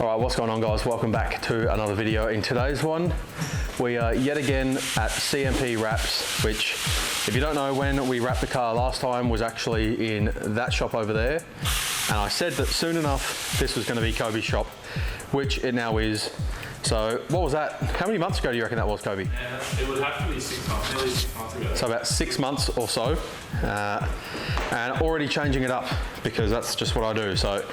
Alright, what's going on guys? Welcome back to another video. In today's one, we are yet again at CMP Wraps, which, if you don't know, when we wrapped the car last time was actually in that shop over there. And I said that soon enough, this was going to be Kobe's shop, which it now is. So what was that? How many months ago do you reckon that was, Kobe? Yeah, it would have to be 6 months, nearly 6 months ago. So about 6 months or so. And already changing it up because that's just what I do. So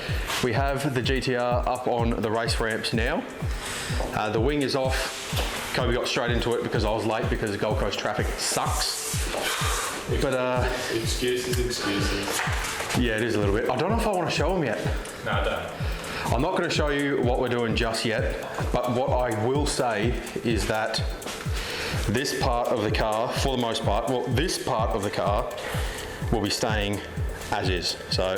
we have the GTR up on the race ramps now. The wing is off. Kobe got straight into it because I was late because Gold Coast traffic sucks. But Excuses. yeah, it is a little bit. I don't know if I want to show them yet. No, don't. I'm not going to show you what we're doing just yet, but what I will say is that this part of the car, for the most part, well, this part of the car will be staying as is. So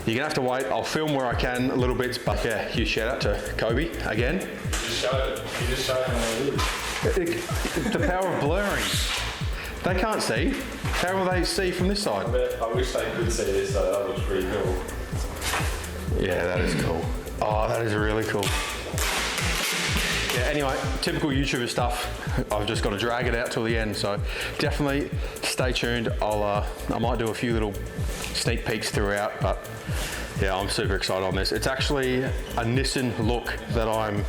you're going to have to wait. I'll film where I can little bits, but yeah, huge shout out to Kobe again. You just showed them what it is. The power of blurring. They can't see. How will they see from this side? I wish they could see this, so that looks pretty cool. Yeah, that is cool. Oh, that is really cool. Yeah, anyway, typical YouTuber stuff. I've just got to drag it out till the end, so definitely stay tuned. I might do a few little sneak peeks throughout, but yeah, I'm super excited on this. It's actually a Nissan look that I'm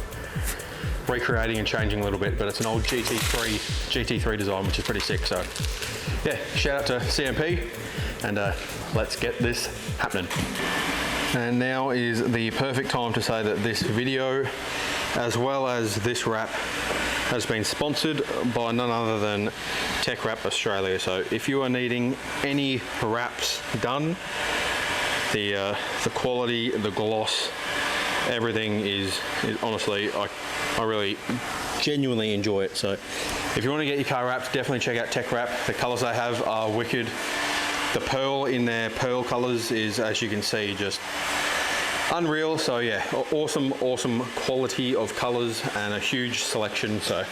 recreating and changing a little bit, but it's an old GT3 design, which is pretty sick. So yeah, shout out to CMP, and let's get this happening. And now is the perfect time to say that this video, as well as this wrap, has been sponsored by none other than Teckwrap Australia. So if you are needing any wraps done, the quality, the gloss, everything is honestly, I really genuinely enjoy it. So if you want to get your car wrapped, definitely check out Teckwrap. The colors they have are wicked. The pearl in their pearl colors is, as you can see, just unreal. So yeah, awesome quality of colors and a huge selection. So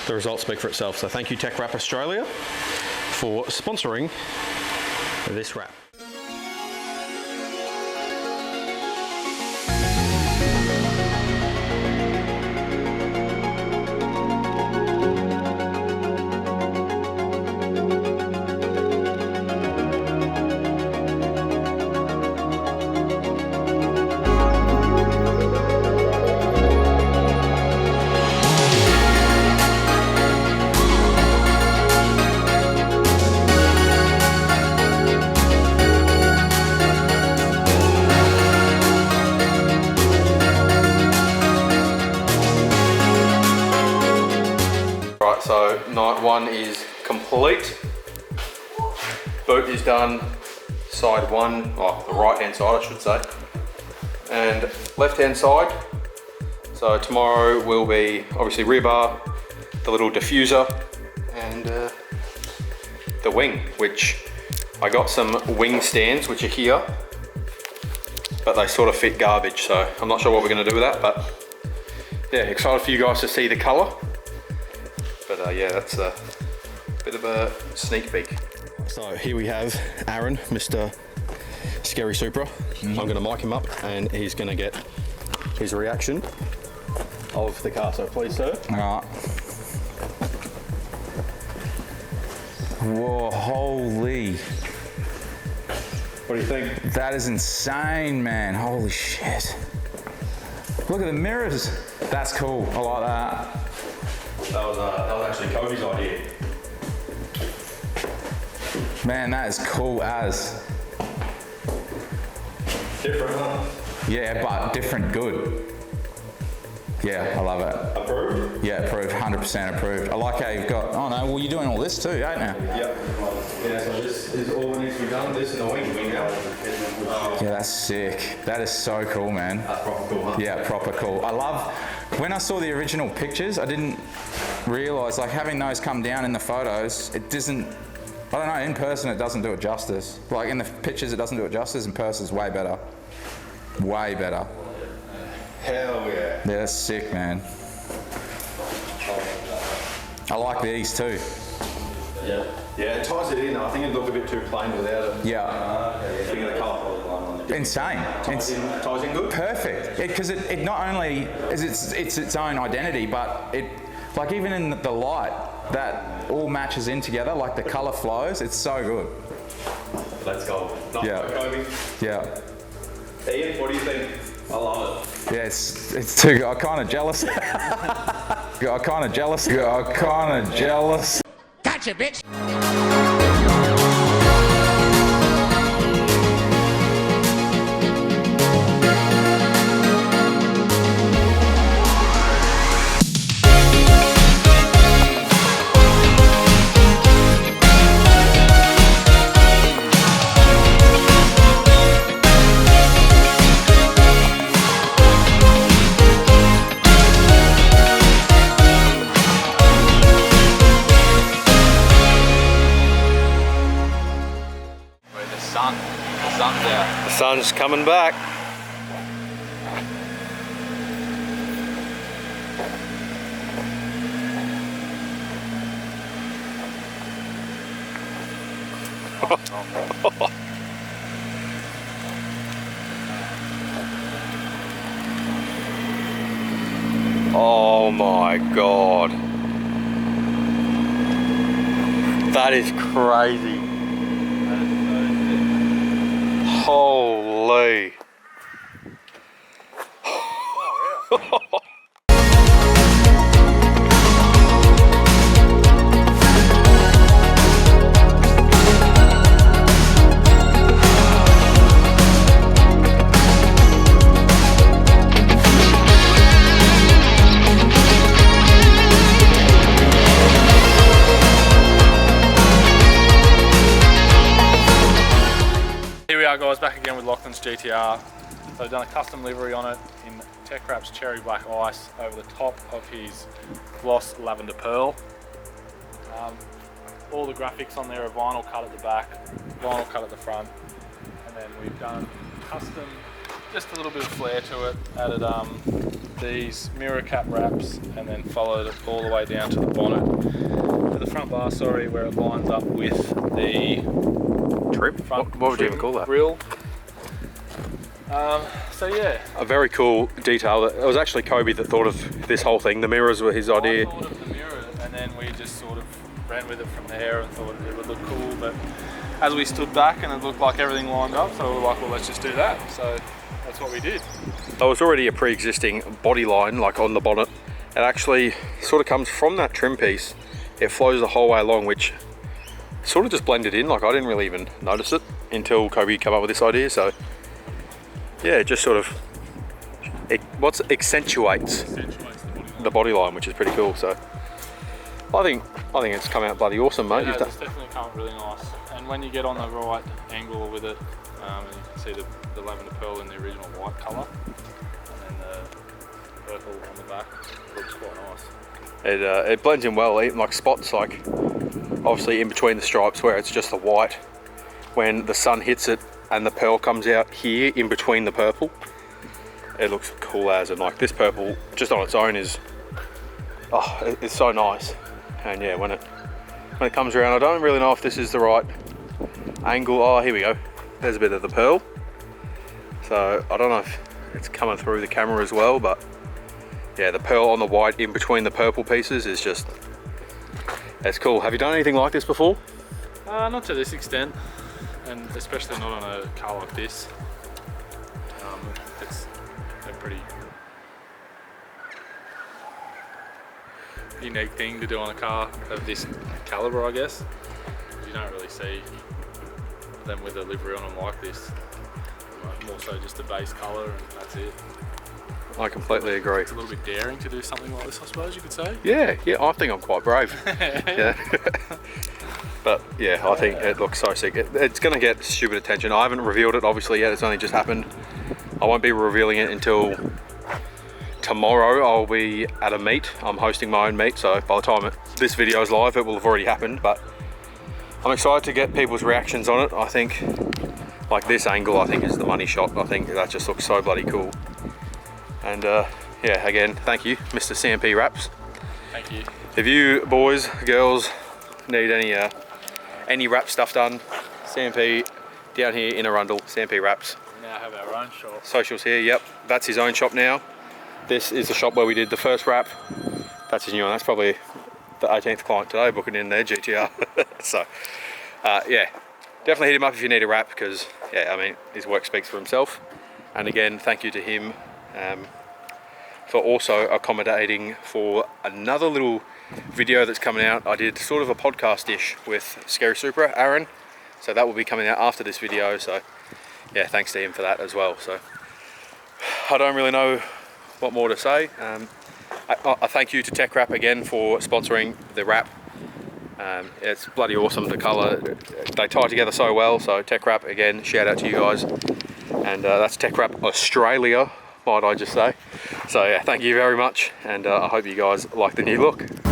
the results speak for itself. So thank you Teckwrap Australia for sponsoring this wrap. So night one is complete. Boot is done, side one, the right hand side I should say, and left hand side. So tomorrow will be obviously rear bar, the little diffuser, and the wing, which I got some wing stands which are here, but they sort of fit garbage, so I'm not sure what we're going to do with that, but yeah, excited for you guys to see the colour. But yeah, that's a bit of a sneak peek. So here we have Aaron, Mr. Scary Supra. I'm going to mic him up and he's going to get his reaction of the car. So please, sir. All right. Whoa, holy. What do you think? That is insane, man. Holy shit. Look at the mirrors. That's cool. I like that. That was actually Kobe's idea. Man, that is cool as. Different, huh? Yeah, but different good. Yeah, I love it. Approved? Yeah, approved, 100% approved. I like how you've got, oh no, well you're doing all this too, ain't you? Yep. Yeah, so this is all that needs to be done. This and the wing now. Yeah, that's sick. That is so cool, man. That's proper cool, huh? Yeah, proper cool. I love, when I saw the original pictures, I didn't realise, like having those come down in the photos, it doesn't, I don't know, in person it doesn't do it justice. Like in the pictures it doesn't do it justice, in person it's way better. Way better. Hell yeah. Yeah, that's sick, man. I like these too. Yeah. Yeah, it ties it in. I think it'd look a bit too plain without it. Yeah. Thinking of the colour. insane. Ties in good? Perfect. Because it not only is its own identity, but it, like even in the light, that all matches in together, like the colour flows, it's so good. Let's go. Nice work, Kobe. Yeah. Ian, what do you think? I love it. Yeah, it's too good. I'm kind of jealous. I'm kind of jealous. I'm kind of jealous. Gotcha, bitch! The sun's out. The sun's coming back. Oh my God. That is crazy. Holy. Here we are, guys, back again with Lachlan's GTR. So I've done a custom livery on it in Teckwrap's cherry black ice over the top of his gloss lavender pearl. All the graphics on there are vinyl cut at the back, vinyl cut at the front, and then we've done custom, just a little bit of flair to it, added these mirror cap wraps, and then followed it all the way down to the bonnet, to the front bar, sorry, where it lines up with the Trim? front What would you even call that? grill. So yeah. A very cool detail. It was actually Kobe that thought of this whole thing. The mirrors were his idea. I thought of the mirror, and then we just sort of ran with it from there and thought it would look cool. But as we stood back and it looked like everything lined up, so we were like, well, let's just do that. So that's what we did. There was already a pre-existing body line, like on the bonnet. It actually sort of comes from that trim piece. It flows the whole way along, which sort of just blended in. Like I didn't really even notice it until Kobe came up with this idea. So yeah, it just sort of accentuates the body line, which is pretty cool. So I think it's come out bloody awesome, mate. Yeah, it's definitely come out really nice. And when you get on the right angle with it, and you can see the lavender pearl in the original white colour, and then the purple on the back, looks quite nice. It blends in well, even like spots like obviously in between the stripes where it's just the white. When the sun hits it and the pearl comes out here in between the purple, it looks cool as. And like this purple just on its own is, oh, it's so nice. And yeah, when it comes around, I don't really know if this is the right angle. Oh, here we go. There's a bit of the pearl. So I don't know if it's coming through the camera as well, but yeah, the pearl on the white in between the purple pieces is just, it's cool. Have you done anything like this before? Not to this extent, and especially not on a car like this. It's a pretty unique thing to do on a car of this caliber, I guess. You don't really see them with a livery on them like this. More so just a base colour and that's it. I completely agree. It's a little bit daring to do something like this, I suppose you could say. Yeah, I think I'm quite brave. Yeah. But yeah, I think it looks so sick. It's going to get stupid attention. I haven't revealed it obviously yet, it's only just happened. I won't be revealing it until tomorrow. I'll be at a meet. I'm hosting my own meet, so by the time this video is live, it will have already happened. But I'm excited to get people's reactions on it. I think like this angle, I think is the money shot. I think that just looks so bloody cool. And yeah, again, thank you, Mr. CMP Wraps. Thank you. If you boys, girls need any wrap stuff done, CMP down here in Arundel, CMP Wraps. Now own shop. Socials here, yep. That's his own shop now. This is the shop where we did the first wrap. That's his new one. That's probably the 18th client today booking in their GTR. So, yeah, definitely hit him up if you need a wrap because, yeah, I mean, his work speaks for himself. And again, thank you to him for also accommodating for another little video that's coming out. I did sort of a podcast-ish with Scary Supra, Aaron. So that will be coming out after this video. So, yeah, thanks to him for that as well. So, I don't really know what more to say. I thank you to Teckwrap again for sponsoring the wrap. It's bloody awesome, the colour. They tie together so well. So Teckwrap, again, shout out to you guys. And that's Teckwrap Australia, might I just say. So yeah, thank you very much. And I hope you guys like the new look.